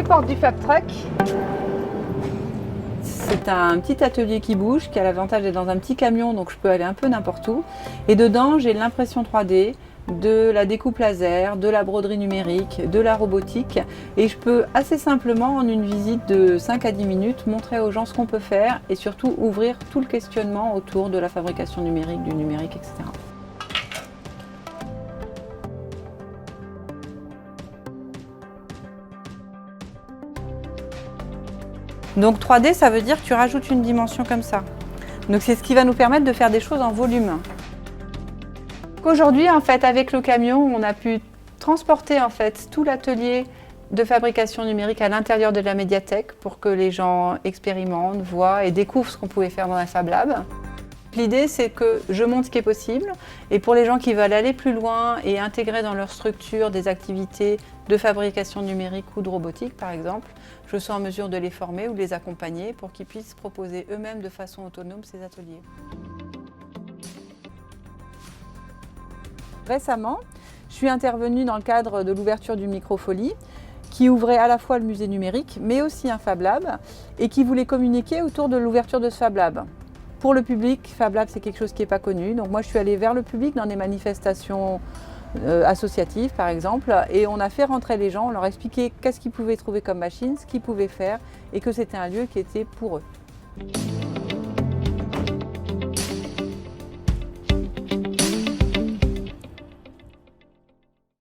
portes du Fab Truck. C'est un petit atelier qui bouge, qui a l'avantage d'être dans un petit camion, donc je peux aller un peu n'importe où. Et dedans, j'ai l'impression 3D, de la découpe laser, de la broderie numérique, de la robotique. Et je peux assez simplement, en une visite de 5 à 10 minutes, montrer aux gens ce qu'on peut faire et surtout ouvrir tout le questionnement autour de la fabrication numérique, du numérique, etc. Donc 3D, ça veut dire que tu rajoutes une dimension comme ça. Donc c'est ce qui va nous permettre de faire des choses en volume. Aujourd'hui, en fait, avec le camion, on a pu transporter en fait tout l'atelier de fabrication numérique à l'intérieur de la médiathèque pour que les gens expérimentent, voient et découvrent ce qu'on pouvait faire dans la Fab Lab. L'idée, c'est que je montre ce qui est possible et pour les gens qui veulent aller plus loin et intégrer dans leur structure des activités de fabrication numérique ou de robotique, par exemple, je suis en mesure de les former ou de les accompagner pour qu'ils puissent proposer eux-mêmes de façon autonome ces ateliers. Récemment, je suis intervenue dans le cadre de l'ouverture du Microfolie, qui ouvrait à la fois le musée numérique, mais aussi un Fab Lab, et qui voulait communiquer autour de l'ouverture de ce Fab Lab. Pour le public, Fab Lab, c'est quelque chose qui n'est pas connu, donc moi je suis allée vers le public dans des manifestations associatives par exemple, et on a fait rentrer les gens, on leur a expliqué qu'est-ce qu'ils pouvaient trouver comme machine, ce qu'ils pouvaient faire, et que c'était un lieu qui était pour eux.